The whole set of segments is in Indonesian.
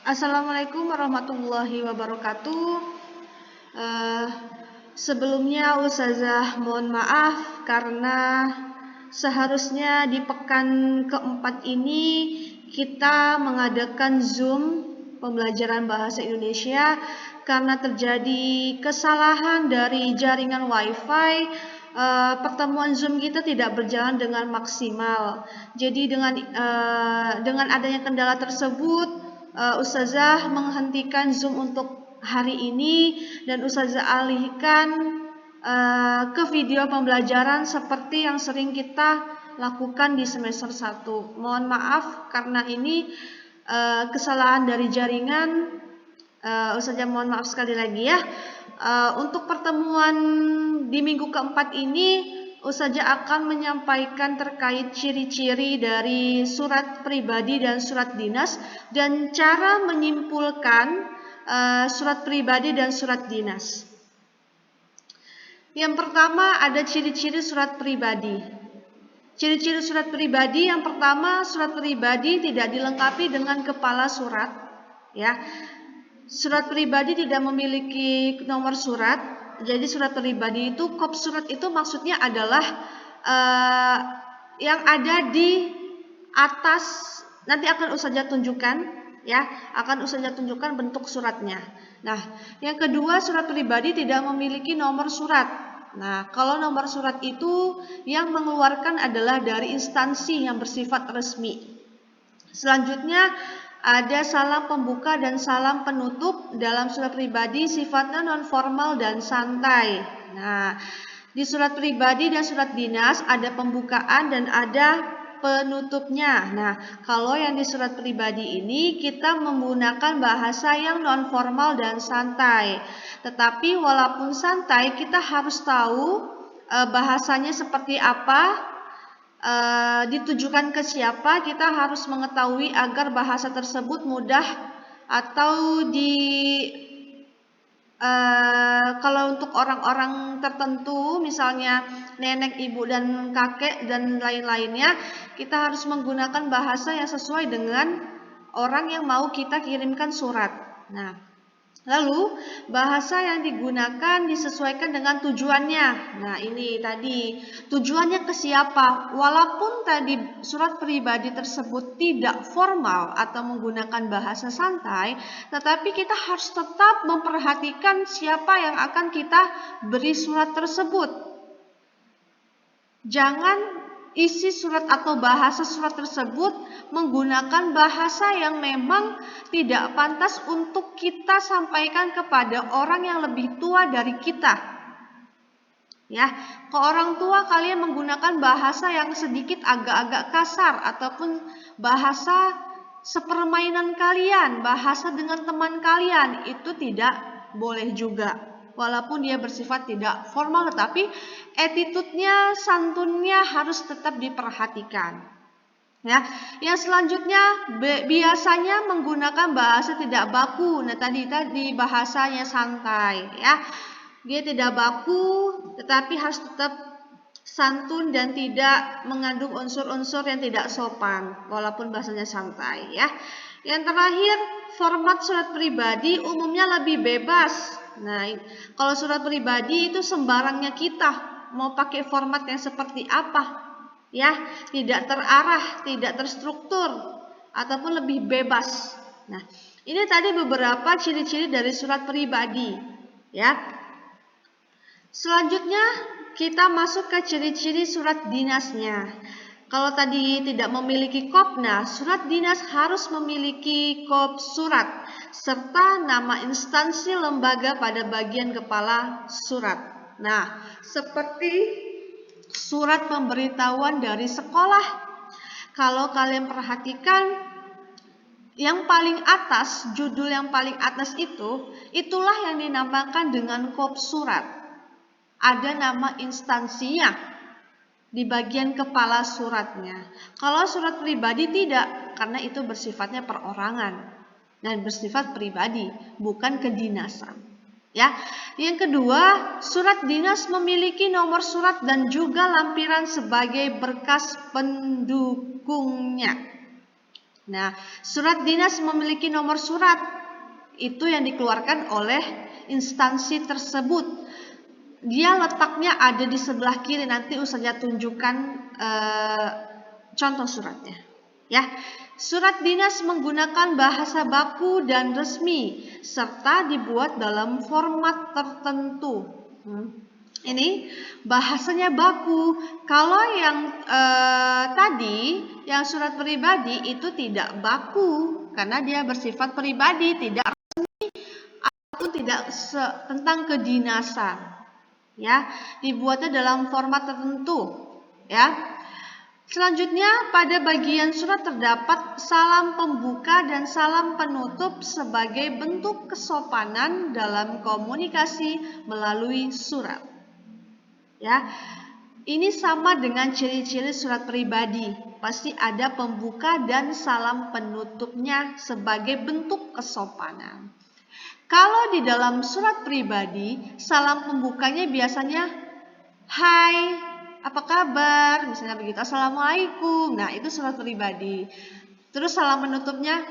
Assalamualaikum warahmatullahi wabarakatuh. Eh, Sebelumnya Ustazah mohon maaf karena seharusnya di pekan keempat ini kita mengadakan Zoom pembelajaran bahasa Indonesia karena terjadi kesalahan dari jaringan WiFi. Pertemuan Zoom kita tidak berjalan dengan maksimal. Jadi dengan adanya kendala tersebut, Ustazah menghentikan Zoom untuk hari ini dan Ustazah alihkan ke video pembelajaran seperti yang sering kita lakukan di semester 1. Mohon maaf karena ini kesalahan dari jaringan. Ustazah mohon maaf sekali lagi ya. Untuk pertemuan di minggu keempat ini Ustazah akan menyampaikan terkait ciri-ciri dari surat pribadi dan surat dinas dan cara menyimpulkan surat pribadi dan surat dinas. Yang pertama ada ciri-ciri surat pribadi. Ciri-ciri surat pribadi yang pertama, surat pribadi tidak dilengkapi dengan kepala surat, ya. Surat pribadi tidak memiliki nomor surat. Jadi surat pribadi itu, kop surat itu maksudnya adalah yang ada di atas, nanti akan Ustazah tunjukkan ya, akan Ustazah tunjukkan bentuk suratnya. Nah, yang kedua, surat pribadi tidak memiliki nomor surat. Nah, kalau nomor surat itu yang mengeluarkan adalah dari instansi yang bersifat resmi. Selanjutnya ada salam pembuka dan salam penutup. Dalam surat pribadi sifatnya non formal dan santai. Nah, di surat pribadi dan surat dinas ada pembukaan dan ada penutupnya. Nah, kalau yang di surat pribadi ini kita menggunakan bahasa yang non formal dan santai. Tetapi walaupun santai, kita harus tahu bahasanya seperti apa, ditujukan ke siapa, kita harus mengetahui agar bahasa tersebut mudah atau kalau untuk orang-orang tertentu, misalnya nenek, ibu, dan kakek, dan lain-lainnya, kita harus menggunakan bahasa yang sesuai dengan orang yang mau kita kirimkan surat. Nah, lalu bahasa yang digunakan disesuaikan dengan tujuannya. Nah, ini tadi tujuannya ke siapa. Walaupun tadi surat pribadi tersebut tidak formal atau menggunakan bahasa santai, tetapi kita harus tetap memperhatikan siapa yang akan kita beri surat tersebut. Jangan isi surat atau bahasa surat tersebut menggunakan bahasa yang memang tidak pantas untuk kita sampaikan kepada orang yang lebih tua dari kita. Ya, ke orang tua kalian menggunakan bahasa yang sedikit agak-agak kasar ataupun bahasa sepermainan kalian, bahasa dengan teman kalian, itu tidak boleh juga. Walaupun dia bersifat tidak formal, tetapi attitude-nya, santunnya harus tetap diperhatikan. Ya, yang selanjutnya biasanya menggunakan bahasa tidak baku. Nah, tadi bahasanya santai, ya. Dia tidak baku, tetapi harus tetap santun dan tidak mengandung unsur-unsur yang tidak sopan, walaupun bahasanya santai, ya. Yang terakhir, format surat pribadi umumnya lebih bebas. Nah, kalau surat pribadi itu sembarangnya kita mau pakai format yang seperti apa, ya, tidak terarah, tidak terstruktur, ataupun lebih bebas. Nah, ini tadi beberapa ciri-ciri dari surat pribadi, ya. Selanjutnya kita masuk ke ciri-ciri surat dinasnya. Kalau tadi tidak memiliki kop, nah surat dinas harus memiliki kop surat serta nama instansi lembaga pada bagian kepala surat. Nah, seperti surat pemberitahuan dari sekolah. Kalau kalian perhatikan, yang paling atas, judul yang paling atas itu, itulah yang dinamakan dengan kop surat. Ada nama instansinya di bagian kepala suratnya. Kalau surat pribadi tidak, karena itu bersifatnya perorangan dan bersifat pribadi, bukan kedinasan. Ya, yang kedua, surat dinas memiliki nomor surat dan juga lampiran sebagai berkas pendukungnya. Nah, surat dinas memiliki nomor surat. Itu yang dikeluarkan oleh instansi tersebut. Dia letaknya ada di sebelah kiri. Nanti Ustazah tunjukkan contoh suratnya. Ya, surat dinas menggunakan bahasa baku dan resmi serta dibuat dalam format tertentu. Ini bahasanya baku. Kalau yang tadi, yang surat pribadi itu tidak baku karena dia bersifat pribadi, tidak resmi ataupun tidak tentang kedinasan. Ya, dibuatnya dalam format tertentu. Ya. Selanjutnya, pada bagian surat terdapat salam pembuka dan salam penutup sebagai bentuk kesopanan dalam komunikasi melalui surat. Ya, ini sama dengan ciri-ciri surat pribadi. Pasti ada pembuka dan salam penutupnya sebagai bentuk kesopanan. Kalau di dalam surat pribadi, salam pembukanya biasanya hai, apa kabar? Misalnya begitu, assalamualaikum. Nah, itu surat pribadi. Terus salam penutupnya,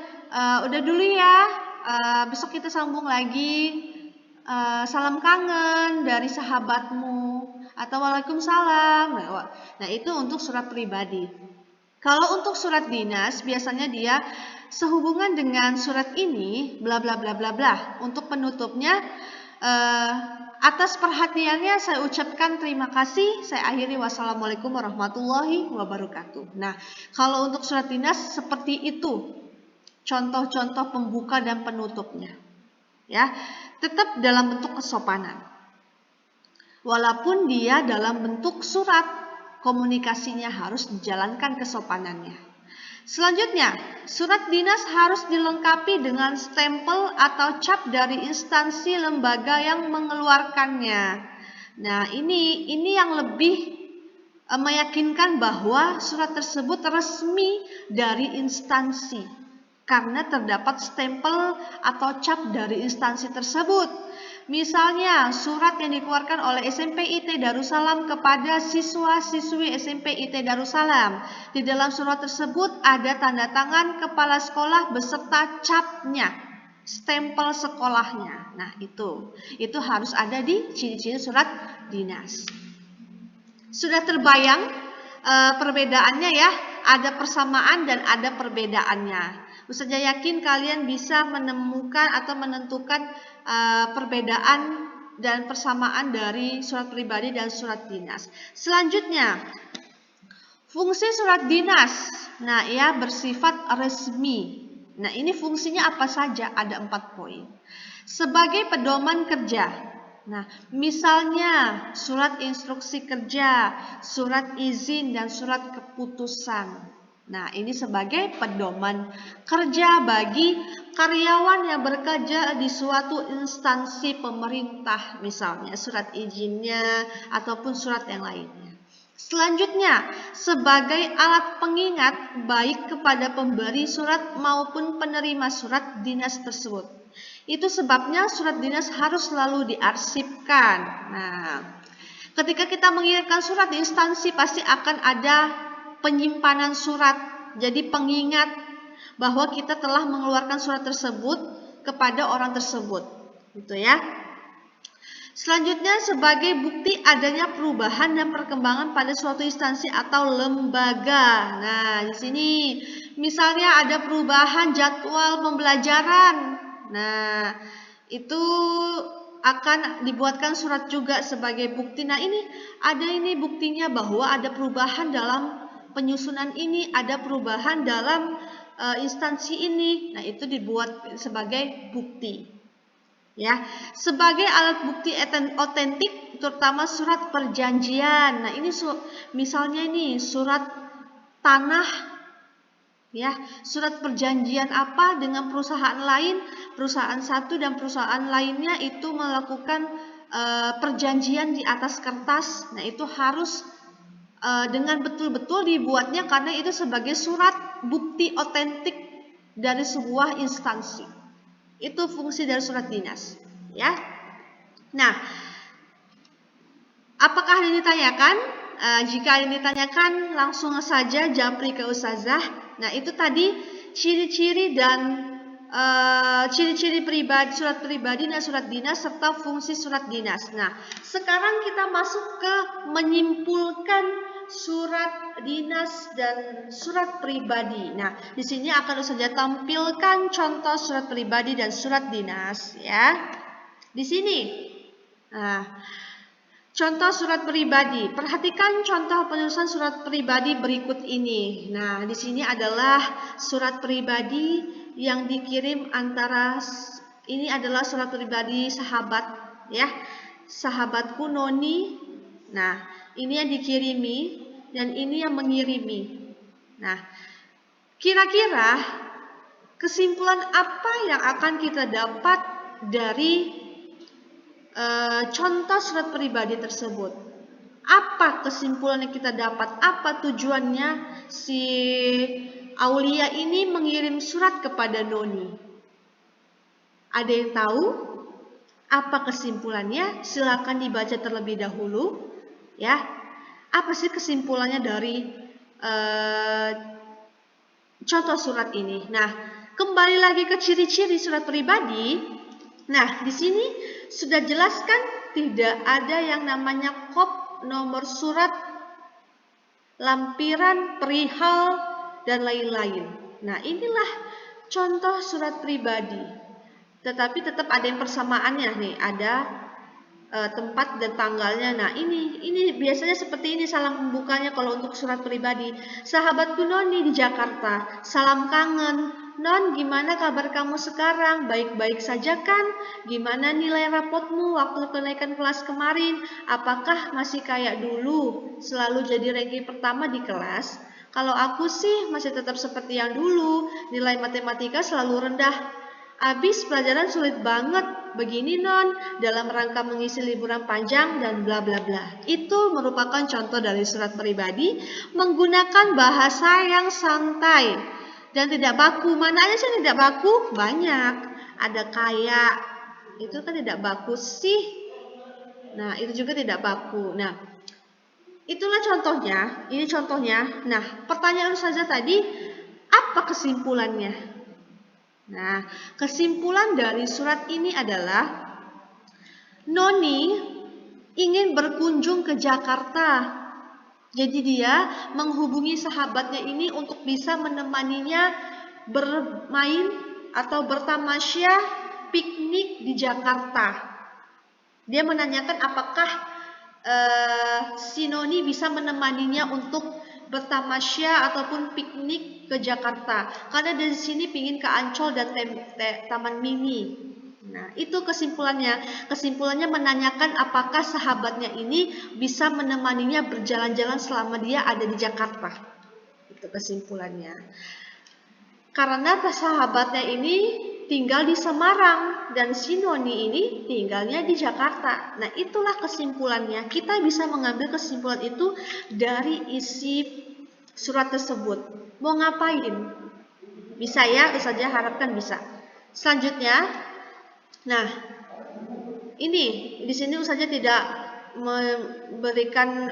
udah dulu ya, besok kita sambung lagi. Salam kangen dari sahabatmu. Atau waalaikumsalam. Nah, itu untuk surat pribadi. Kalau untuk surat dinas, biasanya dia sehubungan dengan surat ini, bla bla bla bla bla. Untuk penutupnya, atas perhatiannya saya ucapkan terima kasih. Saya akhiri wassalamualaikum warahmatullahi wabarakatuh. Nah, kalau untuk surat dinas seperti itu. Contoh-contoh pembuka dan penutupnya. Ya, tetap dalam bentuk kesopanan. Walaupun dia dalam bentuk surat, komunikasinya harus dijalankan kesopanannya. Selanjutnya, surat dinas harus dilengkapi dengan stempel atau cap dari instansi lembaga yang mengeluarkannya. Nah, ini yang lebih meyakinkan bahwa surat tersebut resmi dari instansi karena terdapat stempel atau cap dari instansi tersebut. Misalnya, surat yang dikeluarkan oleh SMP IT Darussalam kepada siswa-siswi SMP IT Darussalam. Di dalam surat tersebut ada tanda tangan kepala sekolah beserta capnya, stempel sekolahnya. Nah, itu harus ada di ciri-ciri surat dinas. Sudah terbayang perbedaannya ya? Ada persamaan dan ada perbedaannya. Ustazah yakin kalian bisa menemukan atau menentukan perbedaan dan persamaan dari surat pribadi dan surat dinas. Selanjutnya, fungsi surat dinas. Nah, ia bersifat resmi. Nah, ini fungsinya apa saja? Ada 4 poin. Sebagai pedoman kerja. Nah, misalnya surat instruksi kerja, surat izin, dan surat keputusan. Nah, ini sebagai pedoman kerja bagi karyawan yang bekerja di suatu instansi pemerintah, misalnya surat izinnya ataupun surat yang lainnya. Selanjutnya, sebagai alat pengingat baik kepada pemberi surat maupun penerima surat dinas tersebut. Itu sebabnya surat dinas harus selalu diarsipkan. Nah, ketika kita mengirimkan surat di instansi pasti akan ada penyimpanan surat, jadi pengingat bahwa kita telah mengeluarkan surat tersebut kepada orang tersebut, gitu ya. Selanjutnya, sebagai bukti adanya perubahan dan perkembangan pada suatu instansi atau lembaga. Nah, di sini misalnya ada perubahan jadwal pembelajaran. Nah, itu akan dibuatkan surat juga sebagai bukti. Nah, ini buktinya bahwa ada perubahan dalam penyusunan ini, ada perubahan dalam instansi ini. Nah, itu dibuat sebagai bukti. Ya, sebagai alat bukti otentik terutama surat perjanjian. Nah, ini misalnya ini surat tanah, ya, surat perjanjian apa dengan perusahaan lain, perusahaan satu dan perusahaan lainnya itu melakukan perjanjian di atas kertas. Nah, itu harus dengan betul-betul dibuatnya karena itu sebagai surat bukti otentik dari sebuah instansi. Itu fungsi dari surat dinas, ya. Nah, apakah yang ditanyakan? Jika yang ditanyakan langsung saja japri ke Ustazah. Nah, itu tadi ciri-ciri dan ciri-ciri pribadi, surat pribadi dan surat dinas serta fungsi surat dinas. Nah, sekarang kita masuk ke menyimpulkan surat dinas dan surat pribadi. Nah, di sini akan saja tampilkan contoh surat pribadi dan surat dinas ya. Di sini. Nah, contoh surat pribadi. Perhatikan contoh penulisan surat pribadi berikut ini. Nah, di sini adalah surat pribadi yang dikirim antara, ini adalah surat pribadi sahabat ya. Sahabatku Noni. Nah, ini yang dikirimi dan ini yang mengirimi. Nah, kira-kira kesimpulan apa yang akan kita dapat dari contoh surat pribadi tersebut? Apa kesimpulan yang kita dapat? Apa tujuannya si Aulia ini mengirim surat kepada Noni? Ada yang tahu? Apa kesimpulannya? Silakan dibaca terlebih dahulu. Ya, apa sih kesimpulannya dari contoh surat ini? Nah, kembali lagi ke ciri-ciri surat pribadi. Nah, di sini sudah jelaskan tidak ada yang namanya kop, nomor surat, lampiran, perihal, dan lain-lain. Nah, inilah contoh surat pribadi. Tetapi tetap ada yang persamaannya nih, ada tempat dan tanggalnya. Nah, ini biasanya seperti ini salam pembukanya kalau untuk surat pribadi. Sahabatku Noni di Jakarta, salam kangen. Non, gimana kabar kamu sekarang? Baik-baik saja kan? Gimana nilai rapotmu waktu kenaikan kelas kemarin? Apakah masih kayak dulu, selalu jadi ranking pertama di kelas? Kalau aku sih masih tetap seperti yang dulu, nilai matematika selalu rendah. Abis pelajaran sulit banget, begini non, dalam rangka mengisi liburan panjang dan bla bla bla. Itu merupakan contoh dari surat pribadi menggunakan bahasa yang santai dan tidak baku. Mana aja sih tidak baku? Banyak. Ada kayak, itu kan tidak baku sih. Nah, itu juga tidak baku. Nah, itulah contohnya. Ini contohnya. Nah, pertanyaan saja tadi, apa kesimpulannya? Nah, kesimpulan dari surat ini adalah Noni ingin berkunjung ke Jakarta. Jadi dia menghubungi sahabatnya ini untuk bisa menemaninya bermain atau bertamasya piknik di Jakarta. Dia menanyakan apakah si Noni bisa menemaninya untuk bertamasya ataupun piknik ke Jakarta. Karena dari sini pingin ke Ancol dan Taman Mini. Nah, itu kesimpulannya. Kesimpulannya menanyakan apakah sahabatnya ini bisa menemaninya berjalan-jalan selama dia ada di Jakarta. Itu kesimpulannya. Karena sahabatnya ini tinggal di Semarang dan si Noni ini tinggalnya di Jakarta. Nah, itulah kesimpulannya. Kita bisa mengambil kesimpulan itu dari isi surat tersebut. Mau ngapain? Bisa ya, saja harapkan bisa. Selanjutnya, nah, ini di sini saja tidak memberikan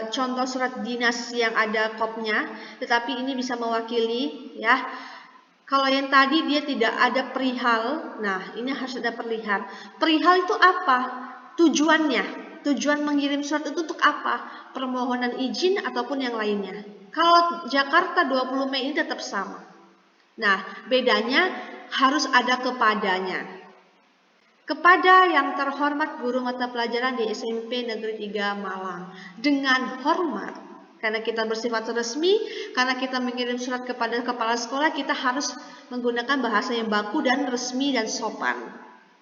contoh surat dinas yang ada kopnya, tetapi ini bisa mewakili ya. Kalau yang tadi dia tidak ada perihal, nah ini harus ada perihal. Perihal itu apa? Tujuannya. Tujuan mengirim surat itu untuk apa? Permohonan izin ataupun yang lainnya. Kalau Jakarta 20 Mei ini tetap sama. Nah, bedanya harus ada kepadanya. Kepada yang terhormat guru mata pelajaran di SMP Negeri 3 Malang. Dengan hormat. Karena kita bersifat resmi, karena kita mengirim surat kepada kepala sekolah, kita harus menggunakan bahasa yang baku dan resmi dan sopan.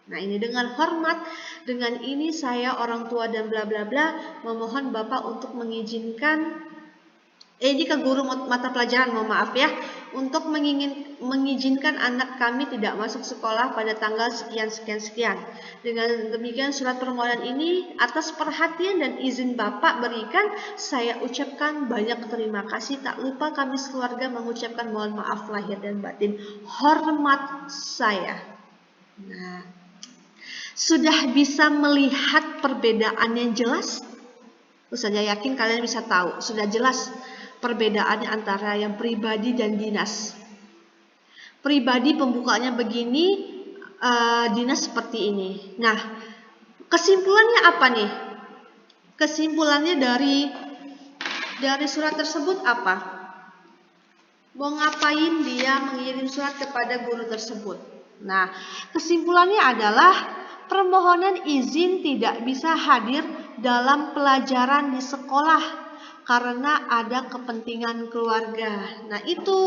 Nah, ini dengan hormat, dengan ini saya orang tua dan bla bla bla memohon Bapak untuk mengizinkan ini ke guru mata pelajaran, mohon maaf ya, untuk mengizinkan anak kami tidak masuk sekolah pada tanggal sekian. Dengan demikian surat permohonan ini atas perhatian dan izin Bapak berikan, saya ucapkan banyak terima kasih. Tak lupa kami sekeluarga mengucapkan mohon maaf lahir dan batin. Hormat saya. Nah, sudah bisa melihat perbedaan yang jelas? Saya yakin kalian bisa tahu, sudah jelas perbedaannya antara yang pribadi dan dinas. pribadi pembukanya begini, dinas seperti ini. Nah, kesimpulannya apa nih? Kesimpulannya dari surat tersebut apa? Mau ngapain dia mengirim surat kepada guru tersebut? Nah, kesimpulannya adalah permohonan izin tidak bisa hadir dalam pelajaran di sekolah karena ada kepentingan keluarga. Nah, itu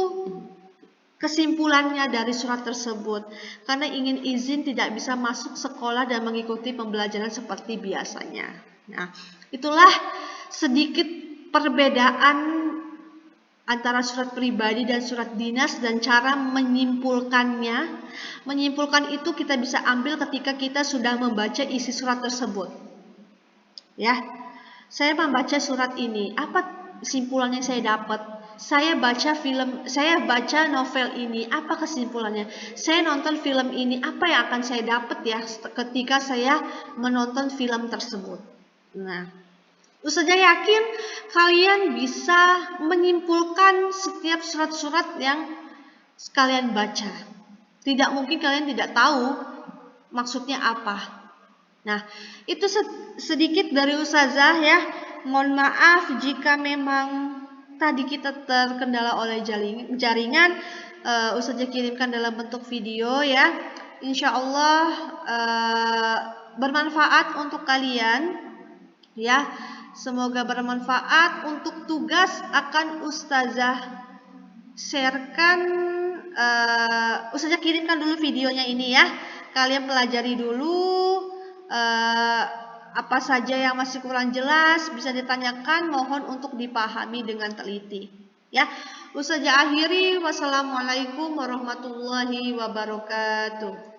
kesimpulannya dari surat tersebut. Karena ingin izin tidak bisa masuk sekolah dan mengikuti pembelajaran seperti biasanya. Nah, itulah sedikit perbedaan antara surat pribadi dan surat dinas dan cara menyimpulkannya. Menyimpulkan itu kita bisa ambil ketika kita sudah membaca isi surat tersebut. Ya, saya membaca surat ini, apa kesimpulannya saya dapat? Saya baca novel ini, apa kesimpulannya? Saya nonton film ini, apa yang akan saya dapat ya ketika saya menonton film tersebut? Nah, Ustazah yakin kalian bisa menyimpulkan setiap surat-surat yang kalian baca. Tidak mungkin kalian tidak tahu maksudnya apa. Nah, itu sedikit dari Ustazah ya. Mohon maaf jika memang tadi kita terkendala oleh jaringan. Ustazah kirimkan dalam bentuk video ya. Insya Allah bermanfaat untuk kalian ya. Semoga bermanfaat. Untuk tugas akan Ustazah sharekan, Ustazah kirimkan dulu videonya ini ya. Kalian pelajari dulu apa saja yang masih kurang jelas, bisa ditanyakan, mohon untuk dipahami dengan teliti ya. Ustazah akhiri, wassalamualaikum warahmatullahi wabarakatuh.